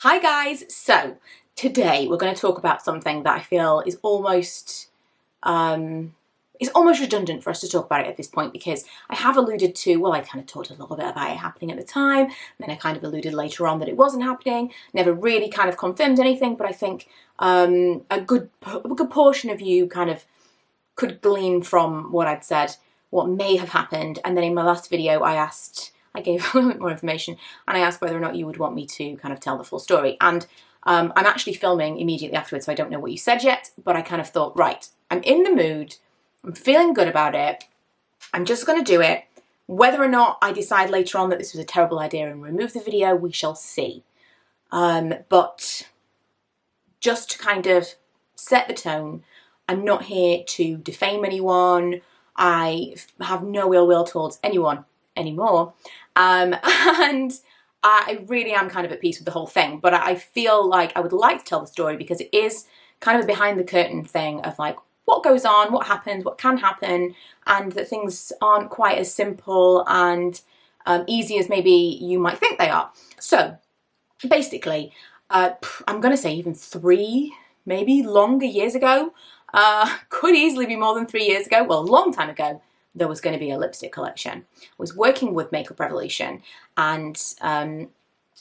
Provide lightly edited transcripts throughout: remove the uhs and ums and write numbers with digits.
Hi guys, so today we're going to talk about something that I feel is almost redundant for us to talk about it at this point, because I have alluded to, well, I kind of talked a little bit about it happening at the time, then I kind of alluded later on that it wasn't happening, never really kind of confirmed anything, but I think a good portion of you kind of could glean from what I'd said what may have happened. And then in my last video I gave a little bit more information, and I asked whether or not you would want me to kind of tell the full story. And I'm actually filming immediately afterwards, so I don't know what you said yet, but I kind of thought, right, I'm in the mood, I'm feeling good about it, I'm just going to do it. Whether or not I decide later on that this was a terrible idea and remove the video, we shall see. But just to kind of set the tone, I'm not here to defame anyone. I have no ill will towards anyone anymore. And I really am kind of at peace with the whole thing, but I feel like I would like to tell the story because it is kind of a behind the curtain thing of like what goes on, what happens, what can happen, and that things aren't quite as simple and easy as maybe you might think they are. So basically, I'm going to say even 3, maybe longer years ago, could easily be more than 3 years ago, well, a long time ago, there was going to be a lipstick collection. I was working with Makeup Revolution, and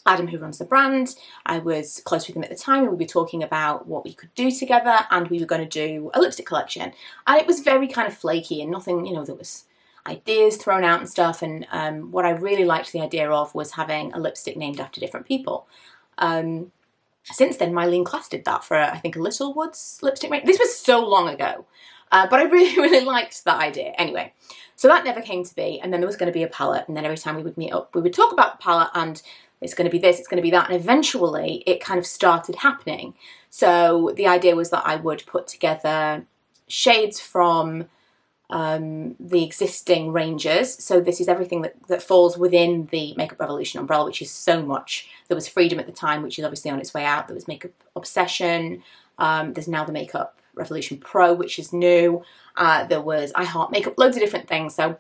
Adam, who runs the brand, I was close with him at the time, and we were talking about what we could do together, and we were going to do a lipstick collection. And it was very kind of flaky and nothing, you know, there was ideas thrown out and stuff, and what I really liked the idea of was having a lipstick named after different people. Since then, Mylene Class did that for, I think, a Littlewoods lipstick. This was so long ago, but I really, really liked that idea. Anyway, so that never came to be, and then there was going to be a palette, and then every time we would meet up, we would talk about the palette, and it's going to be this, it's going to be that, and eventually it kind of started happening. So the idea was that I would put together shades from the existing ranges. So this is everything that falls within the Makeup Revolution umbrella, which is so much. There was Freedom at the time, which is obviously on its way out. There was Makeup Obsession. There's now the Makeup Revolution Pro, which is new. There was I Heart Makeup, loads of different things. So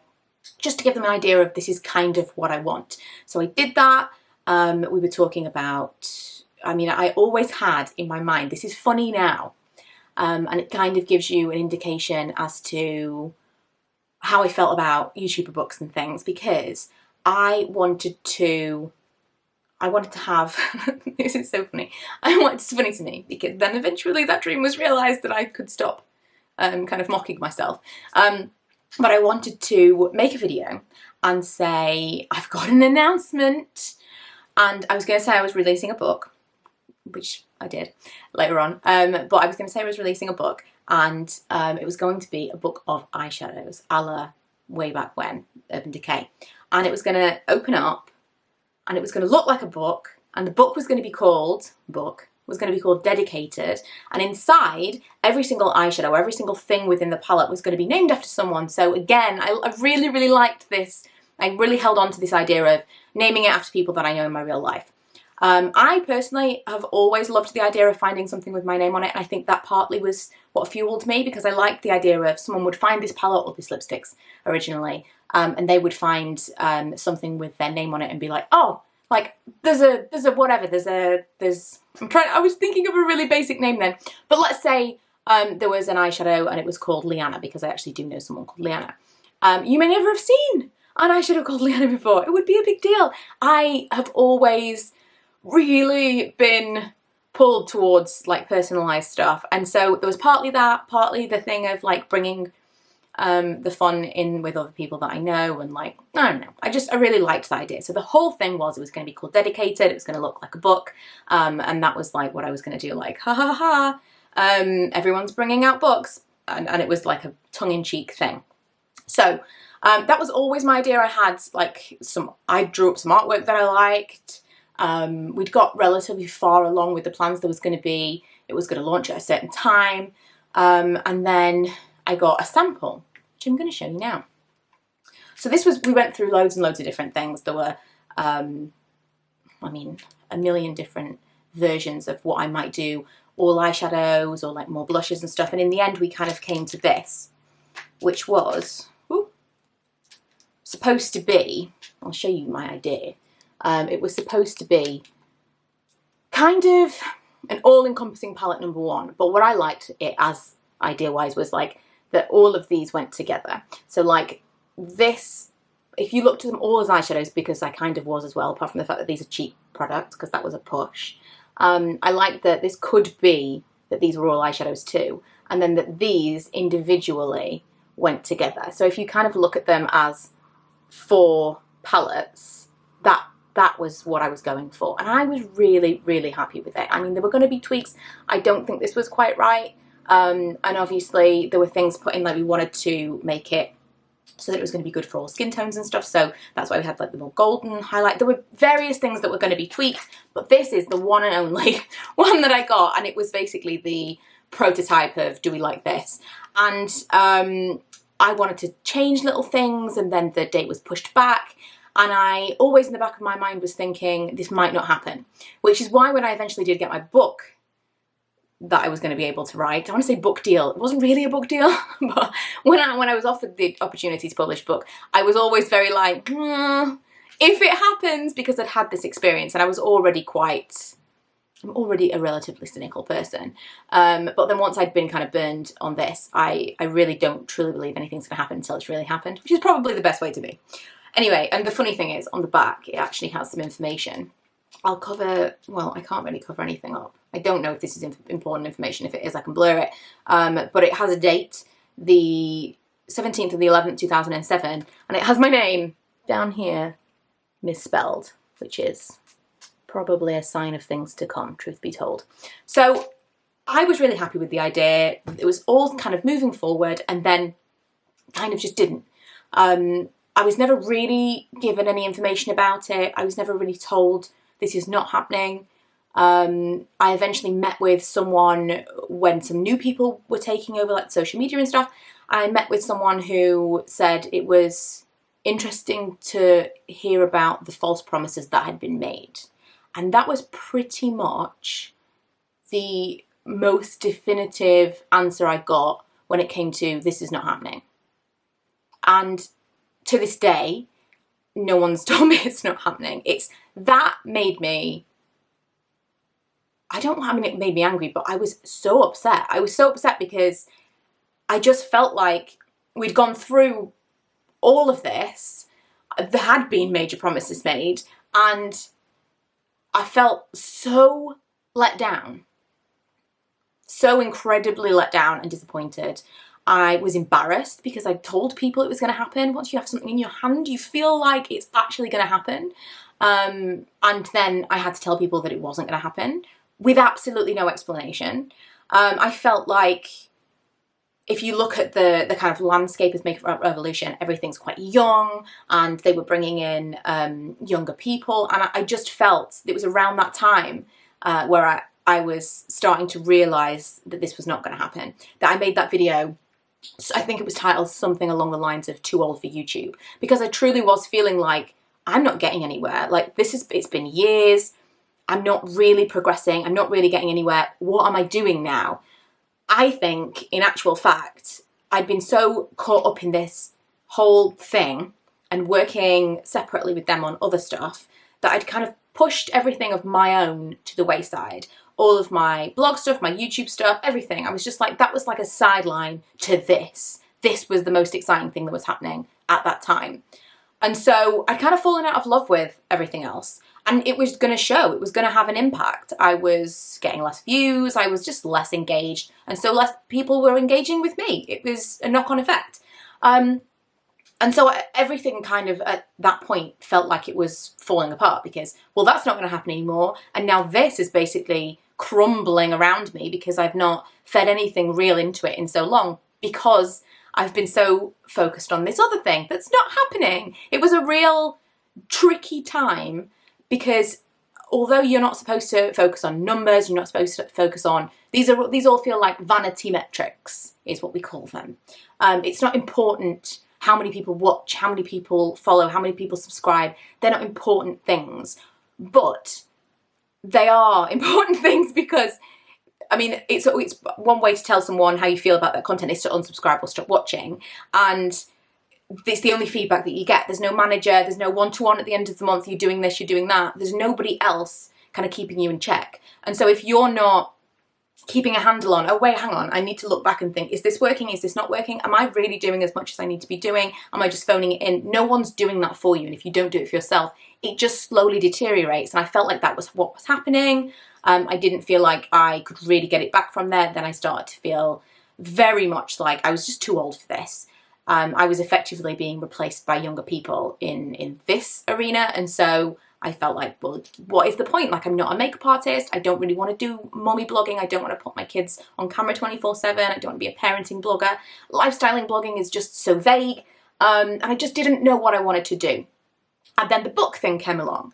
just to give them an idea of this is kind of what I want. So I did that. We were talking about, I mean, I always had in my mind, this is funny now, and it kind of gives you an indication as to how I felt about YouTuber books and things, because I wanted to have, this is so funny, it's funny to me, because then eventually that dream was realised that I could stop kind of mocking myself. But I wanted to make a video and say, I've got an announcement, and I was going to say I was releasing a book, which I did later on, but I was going to say I was releasing a book, and it was going to be a book of eyeshadows, a la way back when, Urban Decay, and it was going to open up, and it was going to look like a book, and the book was going to be called, Dedicated, and inside, every single eyeshadow, every single thing within the palette was going to be named after someone. So again, I really, really liked this. I really held on to this idea of naming it after people that I know in my real life. I personally have always loved the idea of finding something with my name on it, and I think that partly was what fueled me, because I liked the idea of someone would find this palette or these lipsticks originally, and they would find something with their name on it and be like, oh, like there's a whatever, I was thinking of a really basic name then, but let's say there was an eyeshadow and it was called Liana, because I actually do know someone called Liana. You may never have seen an eyeshadow called Liana before. It would be a big deal. I have always really been pulled towards like personalized stuff, and so there was partly that, partly the thing of like bringing the fun in with other people that I know, and like, I don't know, I really liked that idea. So the whole thing was, it was going to be called Dedicated, it was going to look like a book, and that was like what I was going to do, like, ha ha ha, everyone's bringing out books, and it was like a tongue-in-cheek thing. So that was always my idea. I had like I drew up some artwork that I liked. We'd got relatively far along with the plans. It was going to launch at a certain time, and then I got a sample, which I'm going to show you now. So we went through loads and loads of different things. There were, I mean, a million different versions of what I might do, all eyeshadows or like more blushes and stuff. And in the end, we kind of came to this, which was supposed to be, I'll show you my idea. It was supposed to be kind of an all-encompassing palette, number one. But what I liked it as idea-wise was like that all of these went together. So like this, if you looked at them all as eyeshadows, because I kind of was as well, apart from the fact that these are cheap products, because that was a push. I like that this could be that these were all eyeshadows too, and then that these individually went together. So if you kind of look at them as 4 palettes, that was what I was going for. And I was really, really happy with it. I mean, there were going to be tweaks. I don't think this was quite right. And obviously there were things put in, like we wanted to make it so that it was going to be good for all skin tones and stuff. So that's why we had like the more golden highlight. There were various things that were going to be tweaked, but this is the one and only one that I got. And it was basically the prototype of do we like this? And I wanted to change little things, and then the date was pushed back. And I always in the back of my mind was thinking this might not happen, which is why when I eventually did get my book that I was going to be able to write, I want to say book deal, it wasn't really a book deal, but when I was offered the opportunity to publish a book, I was always very like, if it happens, because I'd had this experience and I was already I'm already a relatively cynical person. But then once I'd been kind of burned on this, I really don't truly believe anything's going to happen until it's really happened, which is probably the best way to be. Anyway, and the funny thing is, on the back, it actually has some information. I'll cover, well, I can't really cover anything up. I don't know if this is important information. If it is, I can blur it. But it has a date, the 17th of the 11th, 2007, and it has my name down here misspelled, which is probably a sign of things to come, truth be told. So I was really happy with the idea. It was all kind of moving forward, and then kind of just didn't. I was never really given any information about it. I was never really told this is not happening. I eventually met with someone when some new people were taking over like social media and stuff. I met with someone who said it was interesting to hear about the false promises that had been made. And that was pretty much the most definitive answer I got when it came to this is not happening. And to this day, no one's told me it's not happening. That made me, it made me angry, but I was so upset. I was so upset because I just felt like we'd gone through all of this. There had been major promises made, and I felt so let down. So incredibly let down and disappointed. I was embarrassed because I told people it was going to happen. Once you have something in your hand, you feel like it's actually going to happen. And then I had to tell people that it wasn't going to happen with absolutely no explanation. I felt like if you look at the kind of landscape of Makeup Revolution, everything's quite young, and they were bringing in younger people. And I just felt it was around that time where I was starting to realise that this was not going to happen. That I made that video, I think it was titled something along the lines of Too Old for YouTube, because I truly was feeling like I'm not getting anywhere. Like it's been years. I'm not really progressing. I'm not really getting anywhere. What am I doing now? I think in actual fact, I'd been so caught up in this whole thing and working separately with them on other stuff that I'd kind of pushed everything of my own to the wayside. All of my blog stuff, my YouTube stuff, everything. I was just like, that was like a sideline to this. This was the most exciting thing that was happening at that time. And so I'd kind of fallen out of love with everything else. And it was going to show, it was going to have an impact. I was getting less views, I was just less engaged. And so less people were engaging with me. It was a knock-on effect. And so everything kind of at that point felt like it was falling apart because, well, that's not going to happen anymore. And now this is basically crumbling around me because I've not fed anything real into it in so long, because I've been so focused on this other thing that's not happening. It was a real tricky time because although you're not supposed to focus on numbers, you're not supposed to focus on, these all feel like vanity metrics is what we call them. It's not important how many people watch, how many people follow, how many people subscribe. They're not important things, but they are important things because, I mean, it's one way to tell someone how you feel about their content is to unsubscribe or stop watching. And it's the only feedback that you get. There's no manager, there's no one-to-one at the end of the month, you're doing this, you're doing that. There's nobody else kind of keeping you in check. And so if you're not keeping a handle on, oh wait, hang on, I need to look back and think, is this working? Is this not working? Am I really doing as much as I need to be doing? Am I just phoning it in? No one's doing that for you. And if you don't do it for yourself, it just slowly deteriorates. And I felt like that was what was happening. I didn't feel like I could really get it back from there. Then I started to feel very much like I was just too old for this. I was effectively being replaced by younger people in this arena. And so I felt like, well, what is the point? Like, I'm not a makeup artist. I don't really want to do mommy blogging. I don't want to put my kids on camera 24/7. I don't want to be a parenting blogger. Lifestyling blogging is just so vague. And I just didn't know what I wanted to do. And then the book thing came along.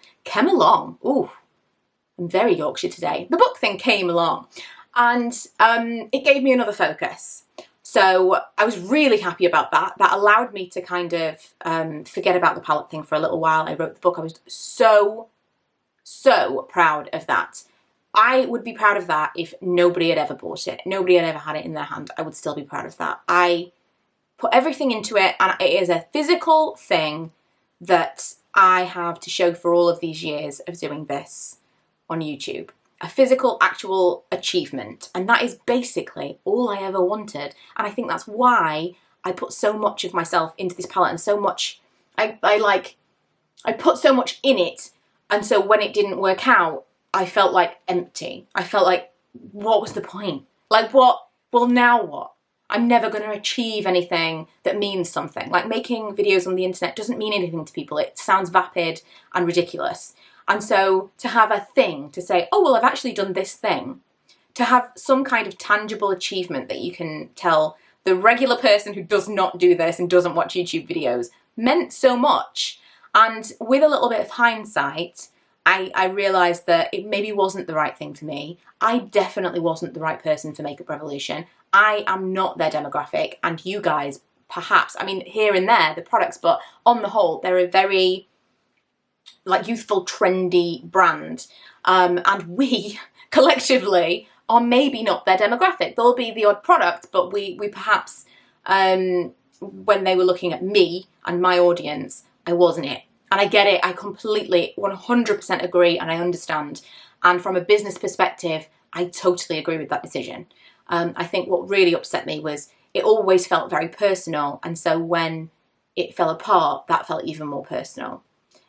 Ooh, I'm very Yorkshire today. The book thing came along and it gave me another focus. So I was really happy about that. That allowed me to kind of forget about the palette thing for a little while. I wrote the book. I was so proud of that. I would be proud of that if nobody had ever bought it. Nobody had ever had it in their hand. I would still be proud of that. I put everything into it, and it is a physical thing that I have to show for all of these years of doing this on YouTube. A physical, actual achievement. And that is basically all I ever wanted. And I think that's why I put so much of myself into this palette and so much, I put so much in it. And so when it didn't work out, I felt like empty. I felt like, what was the point? Like what? Well, now what? I'm never going to achieve anything that means something. Like making videos on the internet doesn't mean anything to people. It sounds vapid and ridiculous. And so to have a thing to say, oh, well, I've actually done this thing, to have some kind of tangible achievement that you can tell the regular person who does not do this and doesn't watch YouTube videos meant so much. And with a little bit of hindsight, I realised that it maybe wasn't the right thing for me. I definitely wasn't the right person for Makeup Revolution. I am not their demographic, and you guys, perhaps, I mean, here and there, the products, but on the whole, they're a very like youthful, trendy brand. And we collectively are maybe not their demographic. There'll be the odd product, but we perhaps, when they were looking at me and my audience, I wasn't it. And I get it. I completely 100% agree and I understand. And from a business perspective, I totally agree with that decision. I think what really upset me was it always felt very personal. And so when it fell apart, that felt even more personal.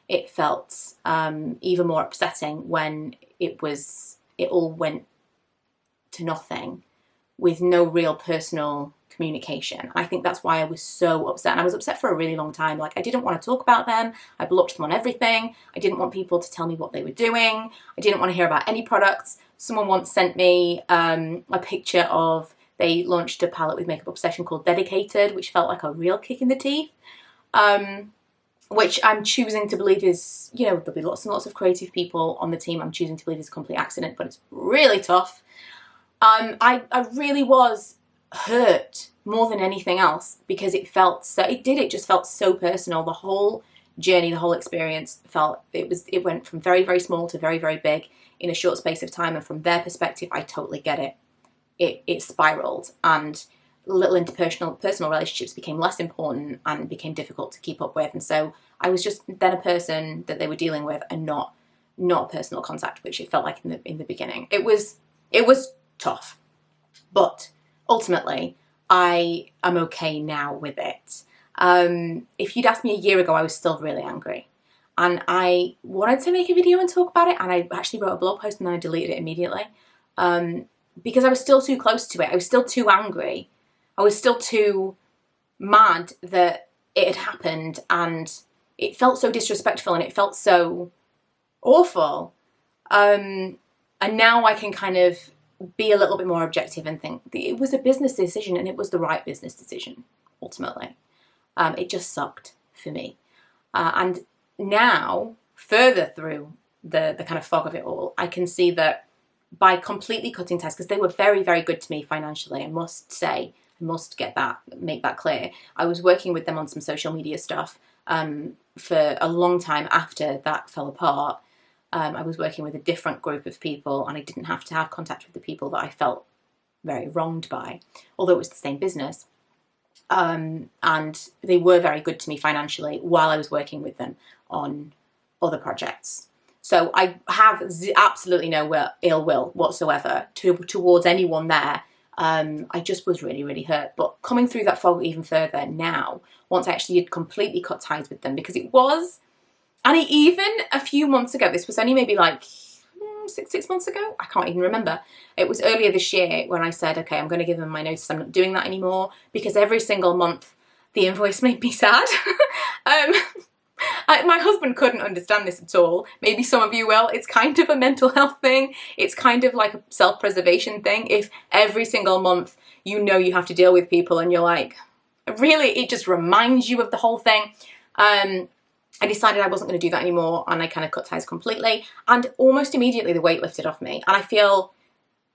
It felt even more upsetting when it all went to nothing with no real personal communication. I think that's why I was so upset. And I was upset for a really long time. Like, I didn't want to talk about them. I blocked them on everything. I didn't want people to tell me what they were doing. I didn't want to hear about any products. Someone once sent me a picture of, they launched a palette with Makeup Obsession called Dedicated, which felt like a real kick in the teeth. Which I'm choosing to believe is, you know, there'll be lots and lots of creative people on the team. I'm choosing to believe it's a complete accident, but it's really tough. I really was hurt more than anything else because it just felt so personal. The whole journey, the whole experience it went from very, very small to very, very big in a short space of time. And from their perspective, I totally get it. It spiraled, and little interpersonal relationships became less important and became difficult to keep up with. And so I was just then a person that they were dealing with and not personal contact, which it felt like in the beginning. It was tough, but ultimately I am okay now with it. If you'd asked me a year ago, I was still really angry. And I wanted to make a video and talk about it, and I actually wrote a blog post and then I deleted it immediately. Because I was still too close to it. I was still too angry. I was still too mad that it had happened, and it felt so disrespectful and it felt so awful. And now I can kind of be a little bit more objective and think that it was a business decision, and it was the right business decision, ultimately. It just sucked for me. And now, further through the kind of fog of it all, I can see that by completely cutting ties, because they were very, very good to me financially, I must say, I must make that clear. I was working with them on some social media stuff for a long time after that fell apart. I was working with a different group of people, and I didn't have to have contact with the people that I felt very wronged by, although it was the same business. And they were very good to me financially while I was working with them on other projects. So I have absolutely no ill will whatsoever towards anyone there. I just was really, really hurt. But coming through that fog even further now, once I actually had completely cut ties with them, because it was, and even a few months ago, this was only maybe like six months ago, I can't even remember. It was earlier this year when I said, okay, I'm going to give them my notice, I'm not doing that anymore, because every single month the invoice made me sad. My husband couldn't understand this at all. Maybe some of you will. It's kind of a mental health thing. It's kind of like a self-preservation thing. If every single month you know you have to deal with people and you're like, really, it just reminds you of the whole thing. I decided I wasn't going to do that anymore, and I kind of cut ties completely, and almost immediately the weight lifted off me, and I feel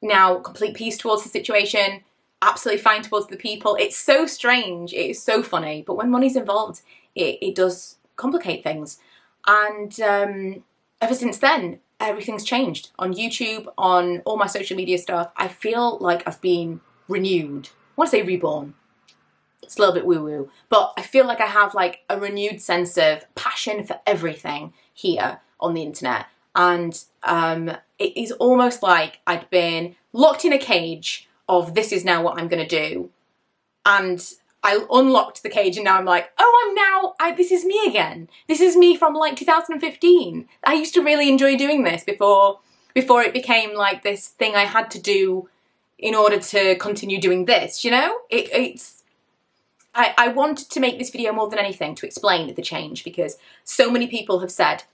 now complete peace towards the situation, absolutely fine towards the people. It's so strange. It is so funny, but when money's involved, it does complicate things. And ever since then, everything's changed on YouTube, on all my social media stuff. I feel like I've been renewed. I want to say reborn. It's a little bit woo-woo, but I feel like I have like a renewed sense of passion for everything here on the internet. And it is almost like I'd been locked in a cage of this is now what I'm going to do. And I unlocked the cage and now I'm like, oh, this is me again. This is me from like 2015. I used to really enjoy doing this before it became like this thing I had to do in order to continue doing this, you know? I wanted to make this video more than anything to explain the change, because so many people have said,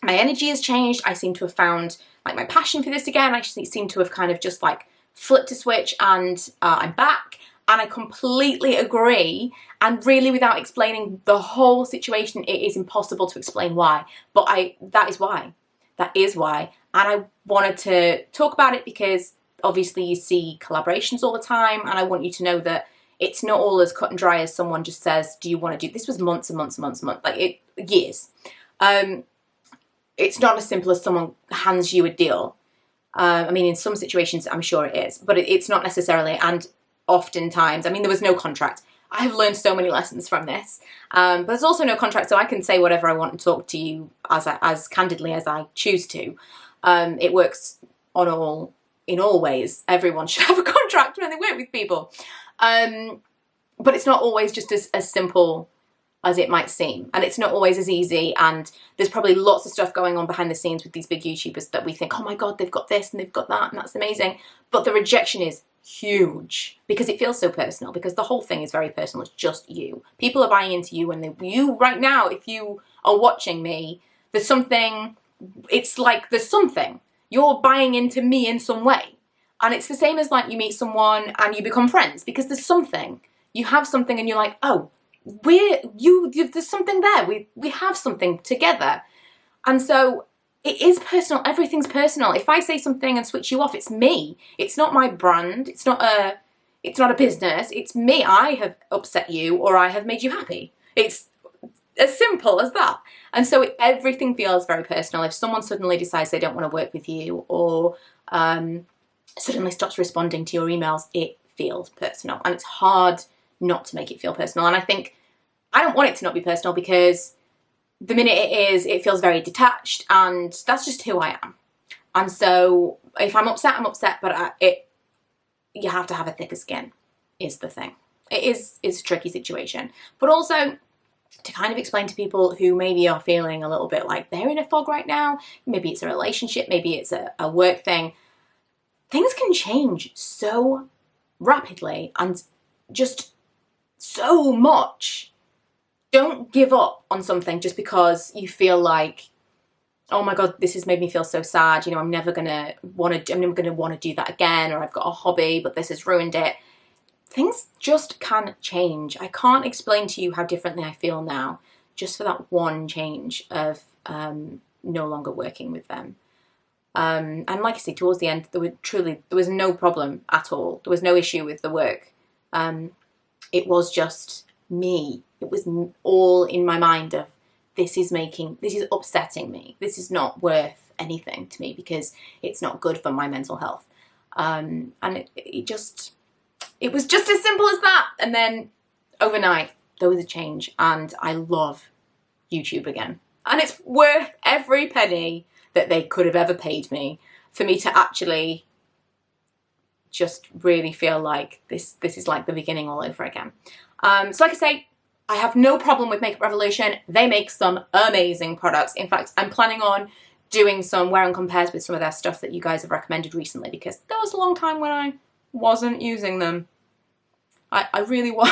my energy has changed, I seem to have found like my passion for this again, I seem to have kind of just like flipped a switch and I'm back. And I completely agree, and really without explaining the whole situation, it is impossible to explain why. But that is why. That is why. And I wanted to talk about it because obviously you see collaborations all the time, and I want you to know that it's not all as cut and dry as someone just says, do you want to do this? Was months and months and months and months, like years. It's not as simple as someone hands you a deal. I mean, in some situations, I'm sure it is, but it's not necessarily. And oftentimes, I mean, there was no contract. I have learned so many lessons from this, but there's also no contract, so I can say whatever I want and talk to you as candidly as I choose to. It works in all ways. Everyone should have a contract when they work with people. But it's not always just as simple as it might seem, and it's not always as easy, and there's probably lots of stuff going on behind the scenes with these big YouTubers that we think, oh my god, they've got this and they've got that and that's amazing, but the rejection is huge because it feels so personal, because the whole thing is very personal. It's just you. People are buying into you, and you right now, if you are watching me, there's something, it's like there's something, you're buying into me in some way. And it's the same as like you meet someone and you become friends, because there's something, you have something and you're like, oh, there's something there, we have something together. And so it is personal, everything's personal. If I say something and switch you off, it's me. It's not my brand, it's not a business, it's me. I have upset you or I have made you happy. It's as simple as that. And so everything feels very personal. If someone suddenly decides they don't want to work with you, or suddenly stops responding to your emails, it feels personal, and it's hard not to make it feel personal. And I think I don't want it to not be personal, because the minute it is, it feels very detached, and that's just who I am. And so if I'm upset, I'm upset, but you have to have a thicker skin is the thing. It's a tricky situation. But also to kind of explain to people who maybe are feeling a little bit like they're in a fog right now, maybe it's a relationship, maybe it's a work thing, things can change so rapidly and just so much. Don't give up on something just because you feel like, oh my god, this has made me feel so sad, you know, I'm never gonna want to do that again, or I've got a hobby but this has ruined it. Things just can change. I can't explain to you how differently I feel now just for that one change of no longer working with them. And like I say, towards the end, there was no problem at all. There was no issue with the work. It was just me. It was all in my mind of, this is upsetting me. This is not worth anything to me because it's not good for my mental health. And it was just as simple as that. And then overnight, there was a change, and I love YouTube again. And it's worth every penny that they could have ever paid me for me to actually just really feel like this is like the beginning all over again. So like I say, I have no problem with Makeup Revolution. They make some amazing products. In fact, I'm planning on doing some wear and compares with some of their stuff that you guys have recommended recently, because there was a long time when I wasn't using them. I really was.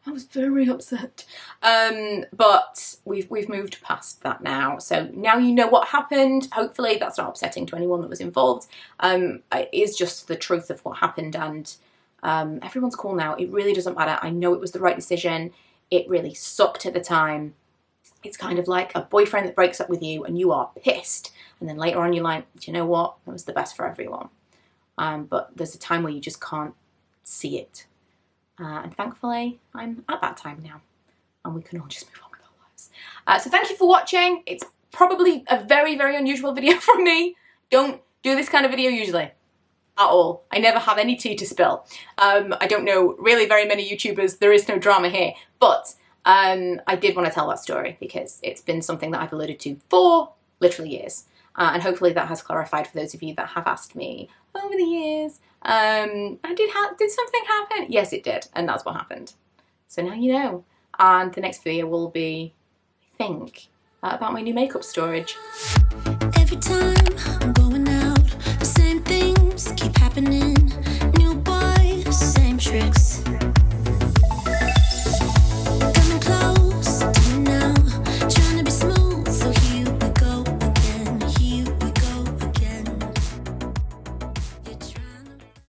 I was very upset. But we've moved past that now. So now you know what happened. Hopefully that's not upsetting to anyone that was involved. It is just the truth of what happened, and everyone's cool now. It really doesn't matter. I know it was the right decision. It really sucked at the time. It's kind of like a boyfriend that breaks up with you and you are pissed. And then later on you're like, do you know what? It was the best for everyone. But there's a time where you just can't see it. And thankfully, I'm at that time now. And we can all just move on with our lives. So thank you for watching. It's probably a very, very unusual video from me. Don't do this kind of video usually. At all. I never have any tea to spill. I don't know really very many YouTubers. There is no drama here. But I did want to tell that story because it's been something that I've alluded to for literally years. And hopefully that has clarified for those of you that have asked me over the years, did something happen? Yes, it did. And that's what happened. So now you know. And the next video will be, I think, about my new makeup storage. Every time I'm going out, the same things keep happening.